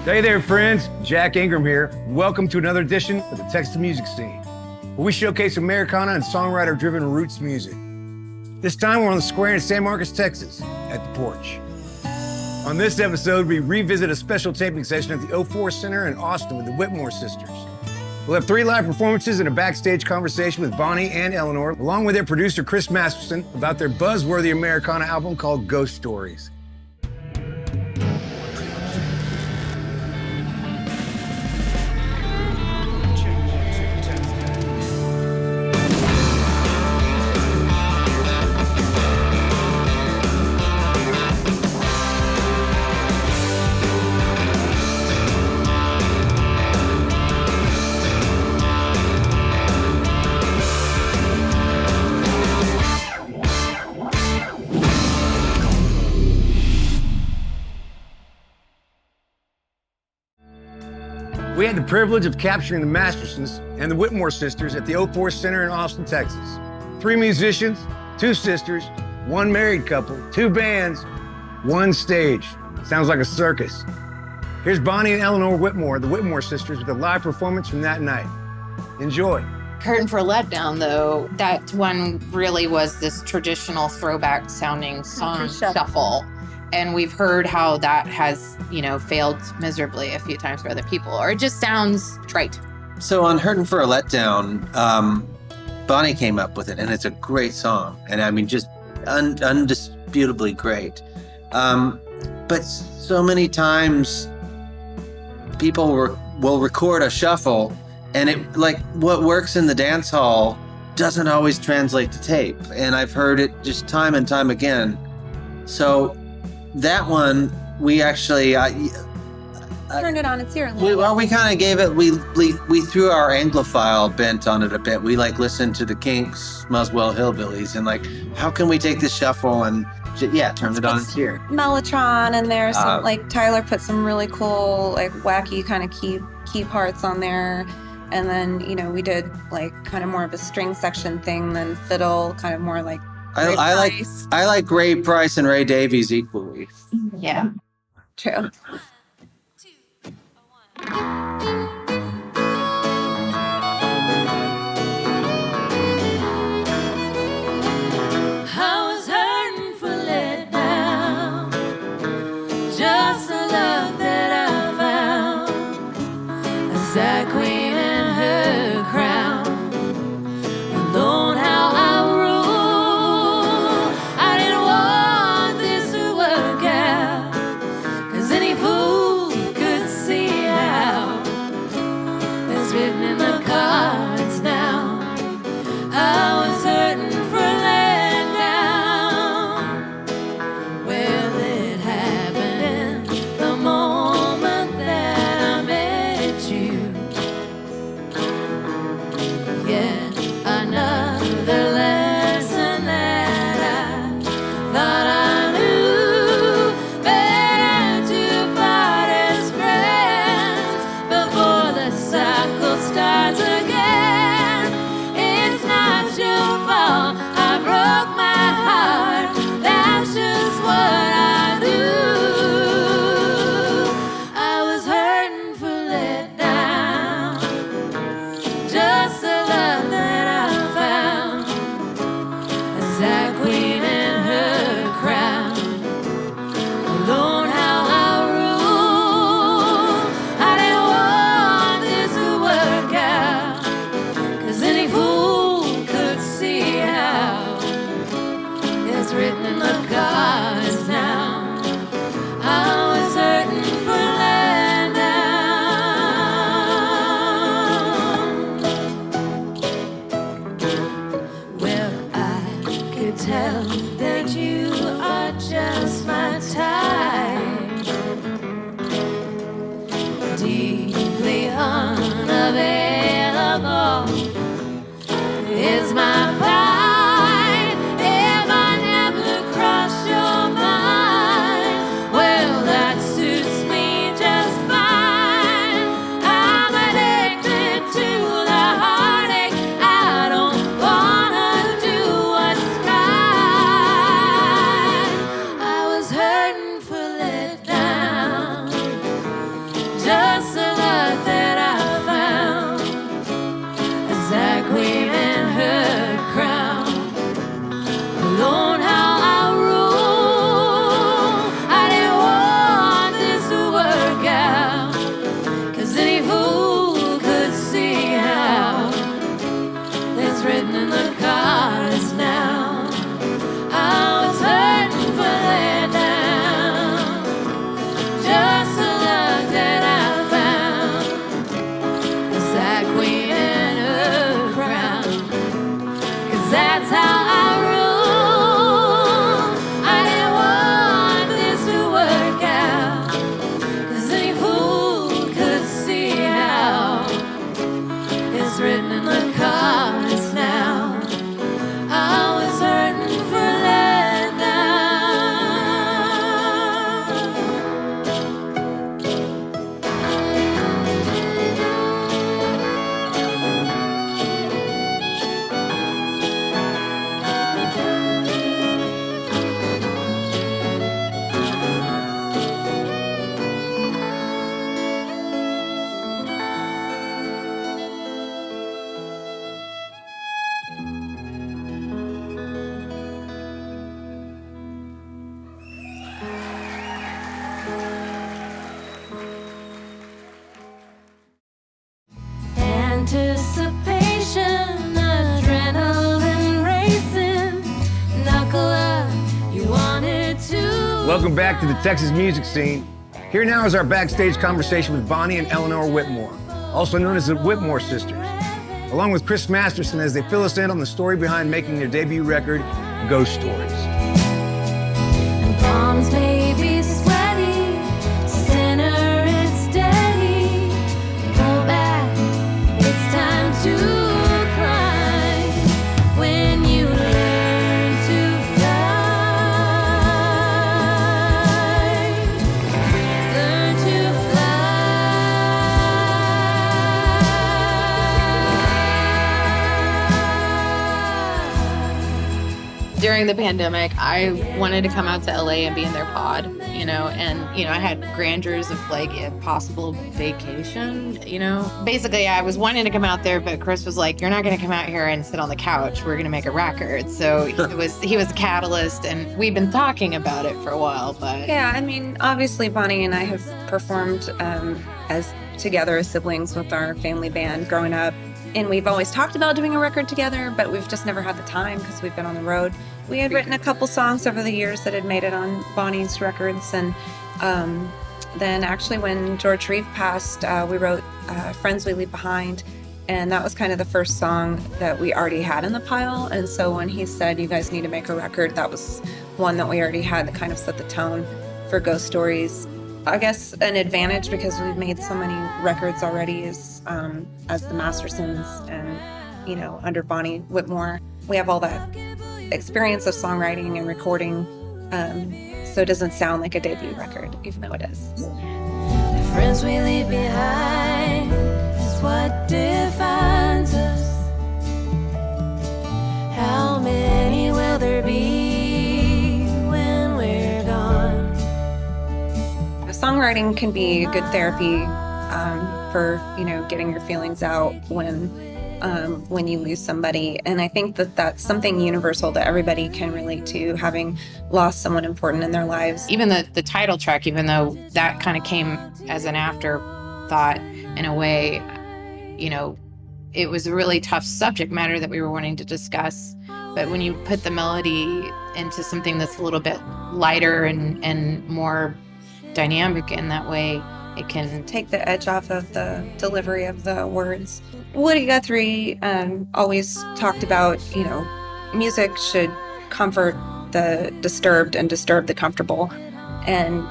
Hey there, friends. Jack Ingram here. Welcome to another edition of the Texas Music Scene, where we showcase Americana and songwriter-driven roots music. This time, we're on the square in San Marcos, Texas, at the Porch. On this episode, we revisit a special taping session at the 04 Center in Austin with the Whitmore Sisters. We'll have 3 live performances and a backstage conversation with Bonnie and Eleanor, along with their producer, Chris Masterson, about their buzzworthy Americana album called Ghost Stories. We had the privilege of capturing the Mastersons and the Whitmore Sisters at the 04 Center in Austin, Texas. 3 musicians, 2 sisters, 1 married couple, 2 bands, 1 stage. Sounds like a circus. Here's Bonnie and Eleanor Whitmore, the Whitmore Sisters, with a live performance from that night. Enjoy. Hurtin For Letdown, though, that one really was this traditional throwback sounding song shuffle. And we've heard how that has, failed miserably a few times for other people, or it just sounds trite. So on Hurtin For a Letdown, Bonnie came up with it, and it's a great song. And I mean, just undisputably great. But so many times people will record a shuffle, and it, like, what works in the dance hall doesn't always translate to tape. And I've heard it just time and time again. So that one, we actually turned it on its ear. We kind of gave it. We threw our Anglophile bent on it a bit. We listened to the Kinks, Muswell Hillbillies, and how can we take this shuffle and turn it on its ear? Mellotron, and there's some Tyler put some really cool wacky kind of key parts on there, and then we did kind of more of a string section thing than fiddle, kind of more like. I like Ray Price and Ray Davies equally. Yeah. True. 2, 1. I was hurting for letdown, just the love that I found, a sad queen in her crown, alone how I any fool could see how Anticipation, adrenaline racing, knuckle up, you wanted to. Welcome back to the Texas music scene. Here now is our backstage conversation with Bonnie and Eleanor Whitmore, also known as the Whitmore Sisters, along with Chris Masterson as they fill us in on the story behind making their debut record, Ghost Stories. And palms may be sweaty, center it's steady. Pull back, it's time to climb. When you learn to fly, learn to fly. During the pandemic, I wanted to come out to LA and be in their pod, and, I had grandeurs of like a possible vacation, Basically, I was wanting to come out there, but Chris was like, you're not going to come out here and sit on the couch. We're going to make a record. So he was a catalyst, and we've been talking about it for a while, but. Yeah, I mean, obviously Bonnie and I have performed as together as siblings with our family band growing up. And we've always talked about doing a record together, but we've just never had the time because we've been on the road. We had written a couple songs over the years that had made it on Bonnie's records. And then actually when George Reeve passed, we wrote Friends We Leave Behind. And that was kind of the first song that we already had in the pile. And so when he said, you guys need to make a record, that was one that we already had that kind of set the tone for Ghost Stories. I guess an advantage because we've made so many records already is as the Mastersons and, under Bonnie Whitmore, we have all that experience of songwriting and recording. So it doesn't sound like a debut record, even though it is. The friends we leave behind is what defines us. How many will there be when we're gone? Songwriting can be good therapy for getting your feelings out when you lose somebody, and I think that that's something universal that everybody can relate to, having lost someone important in their lives. Even the title track, even though that kind of came as an afterthought in a way, it was a really tough subject matter that we were wanting to discuss. But when you put the melody into something that's a little bit lighter and more dynamic in that way, it can take the edge off of the delivery of the words. Woody Guthrie always talked about, music should comfort the disturbed and disturb the comfortable. And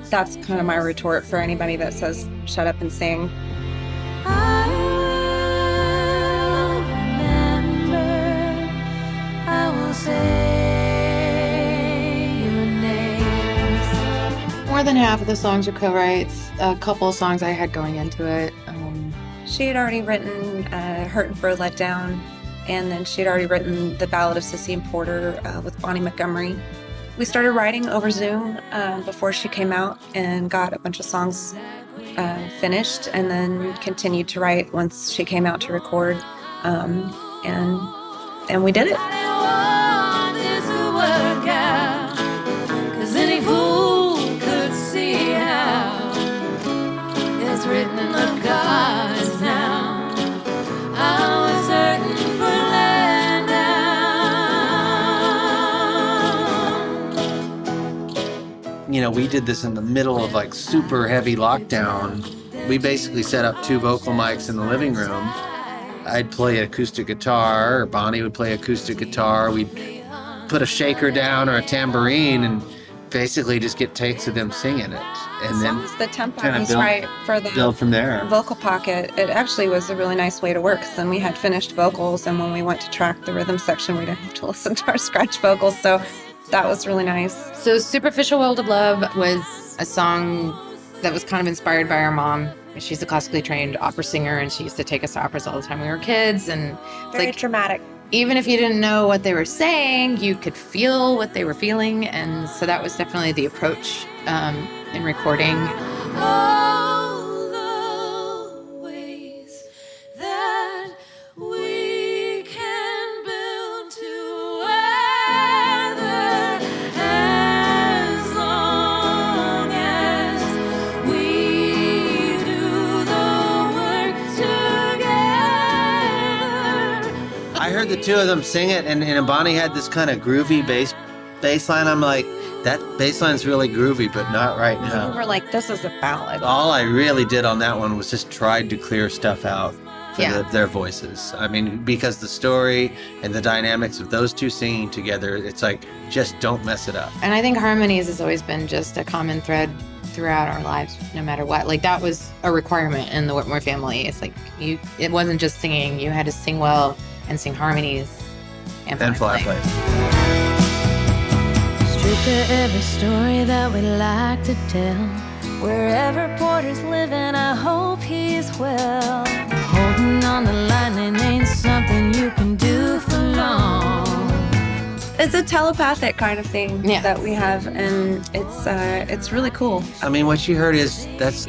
that's kind of my retort for anybody that says, shut up and sing. I will remember, I will say your names. More than half of the songs are co-writes. A couple of songs I had going into it. She had already written Hurtin For, Letdown, and then she had already written The Ballad of Sissy and Porter with Bonnie Montgomery. We started writing over Zoom before she came out and got a bunch of songs finished, and then continued to write once she came out to record, and we did it. I want this to work out, 'cause any fool could see how it's written in the cards now. I was hurting for Letdown. We did this in the middle of like super heavy lockdown. We basically set up 2 vocal mics in the living room. I'd play acoustic guitar, or Bonnie would play acoustic guitar. We'd put a shaker down or a tambourine and basically just get takes of them singing it. And then the tempo kind of was right for the build from there. vocal pocket. It actually was a really nice way to work, because then we had finished vocals, and when we went to track the rhythm section, we didn't have to listen to our scratch vocals. So that was really nice. So Superficial Welded Love was a song that was kind of inspired by our mom. She's a classically trained opera singer, and she used to take us to operas all the time when we were kids. And it's Very like, dramatic. even if you didn't know what they were saying, you could feel what they were feeling. And so that was definitely the approach in recording. All the ways that we can build together, as long as we do the work together. heard the two of them sing it, and Bonnie had this kind of groovy bass line. I'm like, that bass line's really groovy, but not right now. We were like, this is a ballad. All I really did on that one was just tried to clear stuff out for their voices. I mean, because the story and the dynamics of those two singing together, it's like, just don't mess it up. And I think harmonies has always been just a common thread throughout our lives, no matter what. Like, that was a requirement in the Whitmore family. It's like, it wasn't just singing. You had to sing well and sing harmonies and flat play. True to every story that we like to tell. Wherever Porter's living, I hope he's well. Holding on the lightning ain't something you can do for long. It's a telepathic kind of thing that we have, and it's really cool. I mean, what you heard is that's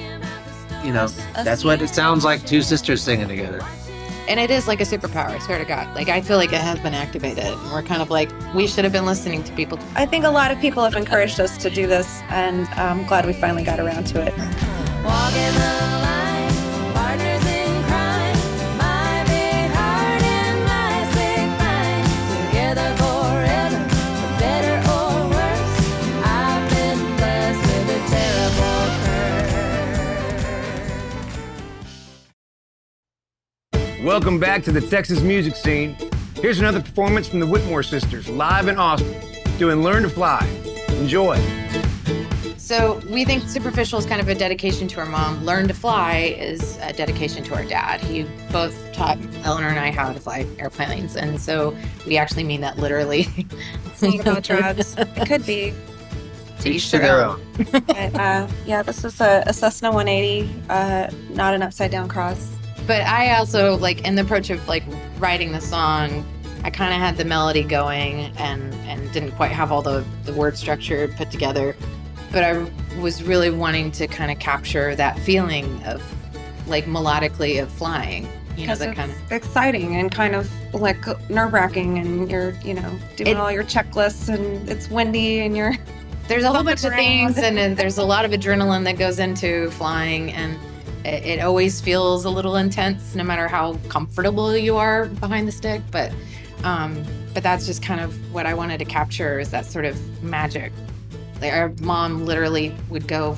what it sounds like, two sisters singing together. And it is like a superpower, I swear to God. Like, I feel like it has been activated. And we're kind of like, we should have been listening to people. I think a lot of people have encouraged us to do this, and I'm glad we finally got around to it. Walking the line, partners in crime, my big heart and my sick mind, together forever, for better or worse. I've been blessed with a terrible curse. Welcome back to the Texas music scene. Here's another performance from the Whitmore Sisters, live in Austin, doing Learn to Fly. Enjoy. So we think Superficial is kind of a dedication to our mom. Learn to Fly is a dedication to our dad. He both taught Eleanor and I how to fly airplanes. And so we actually mean that literally. It's not about drugs. It could be. To each their own. But, this is a Cessna 180, not an upside down cross. But I also, like, in the approach of, like, writing the song, I kind of had the melody going and didn't quite have all the word structure put together. But I was really wanting to kind of capture that feeling of, like, melodically of flying. You know, that kind of exciting and kind of like nerve-wracking, and you're, doing all your checklists, and it's windy, and you're there's a whole bunch of things, and there's a lot of adrenaline that goes into flying, and it always feels a little intense, no matter how comfortable you are behind the stick. But that's just kind of what I wanted to capture, is that sort of magic. Like, our mom literally would go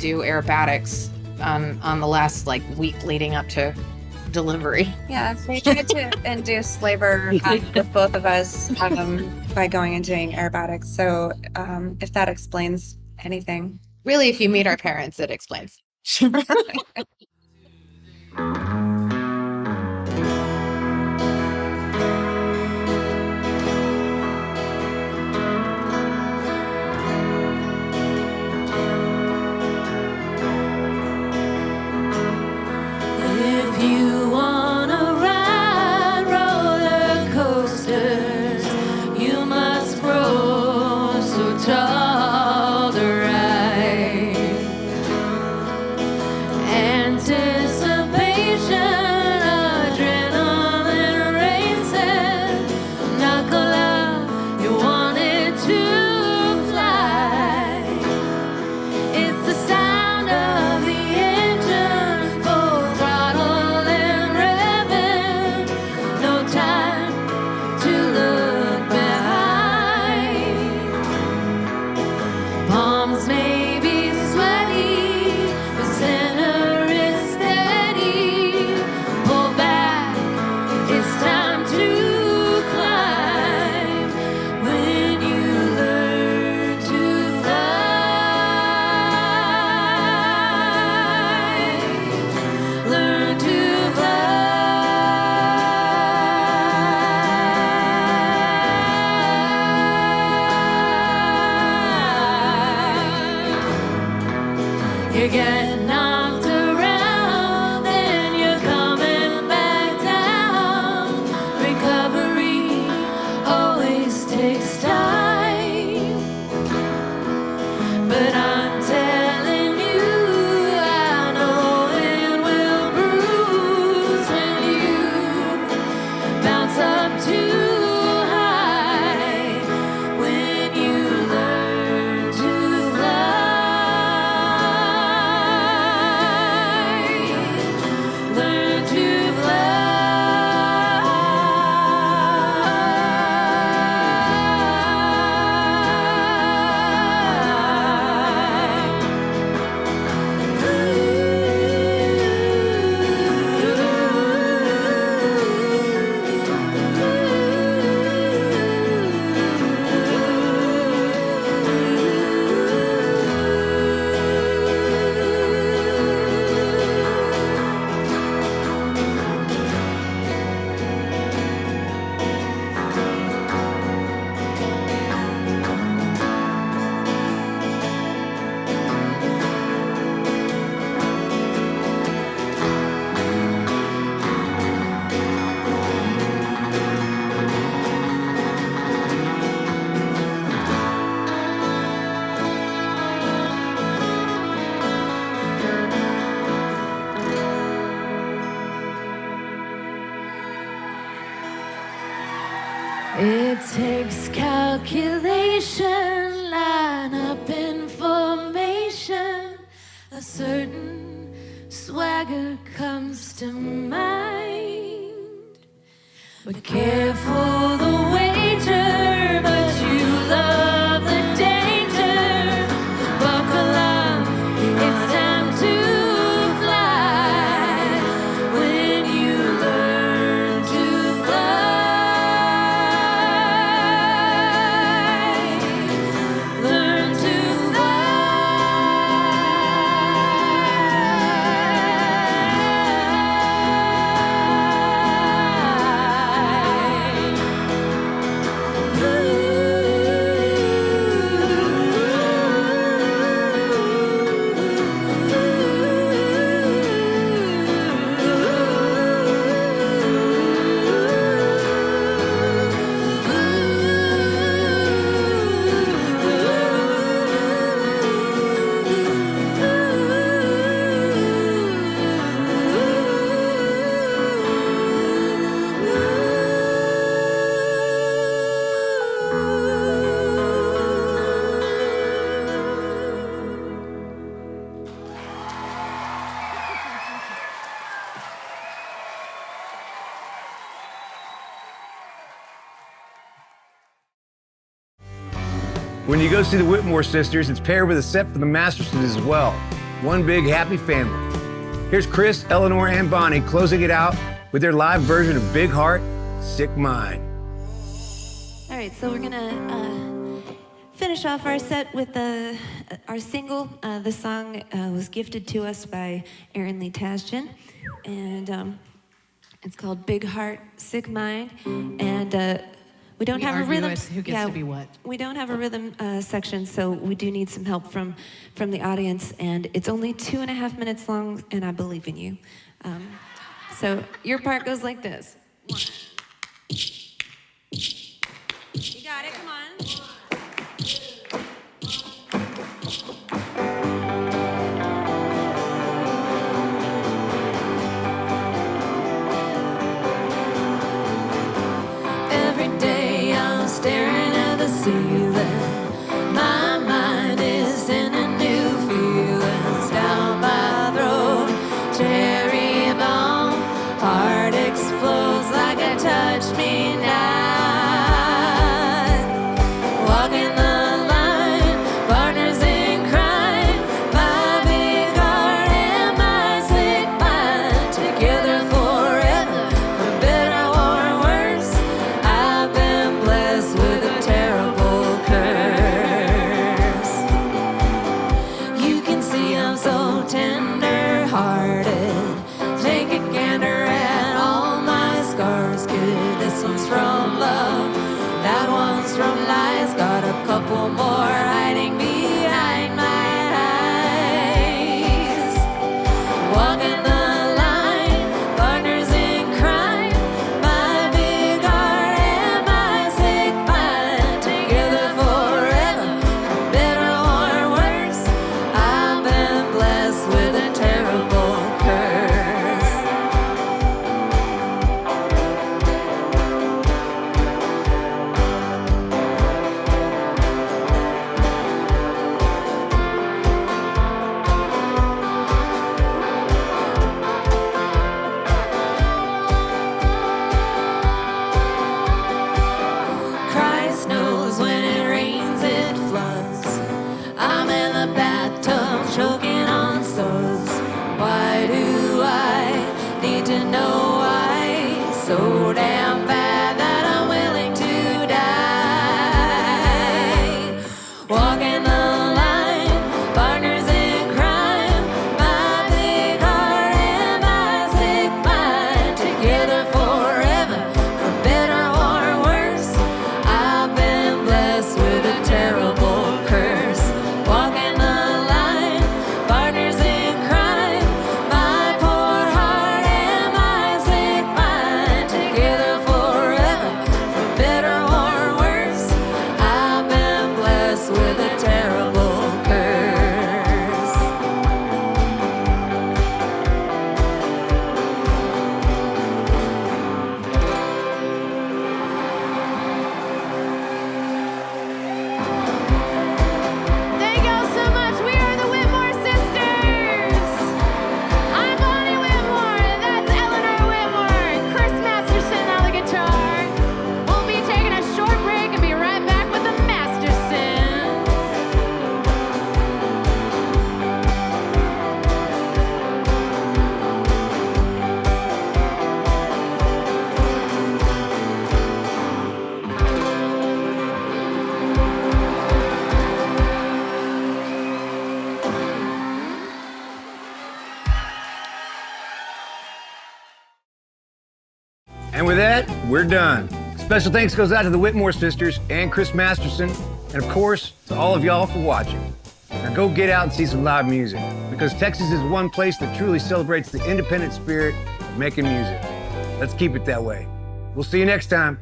do aerobatics on the last, like, week leading up to delivery. Yeah, we tried to induce labor with both of us by going and doing aerobatics. So if that explains anything. Really, if you meet our parents, it explains. If you wanna ride roller coasters, you must grow so tall to ride. Anticipation, adrenaline races, knuckle up, you wanted to fly. It's the sound of the engine, full throttle and revving, no time to look behind. Palms may be sweaty, the center is steady. Pull back, it's time to climb. When you learn to fly, learn to fly. You get knocked around, then you're coming back down. Recovery always takes time, but I'm telling you, I know it will bruise when you bounce up too high. When you learn to fly, takes calculation, line up in formation. A certain swagger comes to mind. But careful the wager, but you love the danger. Buckle up, it's time to fly. When you learn to fly, learn to When you go see the Whitmore Sisters, it's paired with a set from the Mastersons as well. One big happy family. Here's Chris, Eleanor, and Bonnie closing it out with their live version of Big Heart, Sick Mind. All right, so we're gonna finish off our set with our single. The song was gifted to us by Aaron Lee Tasjan, and it's called Big Heart, Sick Mind, and we don't have a rhythm. Who gets to be what? We don't have a rhythm section, so we do need some help from the audience. And it's only 2.5 minutes long, and I believe in you. So your part goes like this. 1. You got it. Come on. Staring at the ceiling, my mind is in a new feelings. Down my throat, cherry bomb, heart explodes like it touched me not. Walking the line, partners in crime, my big heart and my sick mind, together forever, for better or worse. I've been blessed with a terrible curse. You can see I'm so tender-hearted. Take a gander at all my scars. Good, this one's from love, that one's from lies. Got a couple more hiding behind my eyes. Walking the line, partners in crime, my big heart and my sick mind, together forever, for better or worse. I've been blessed with a terrible curse. with that, we're done. Special thanks goes out to the Whitmore Sisters and Chris Masterson, and of course, to all of y'all for watching. Now go get out and see some live music, because Texas is one place that truly celebrates the independent spirit of making music. Let's keep it that way. We'll see you next time.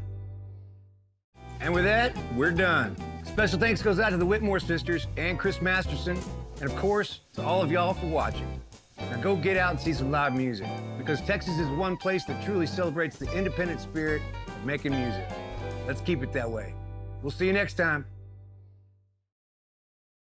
And with that, we're done. Special thanks goes out to the Whitmore Sisters and Chris Masterson, and of course, to all of y'all for watching. Now go get out and see some live music, because Texas is one place that truly celebrates the independent spirit of making music. Let's keep it that way. We'll see you next time.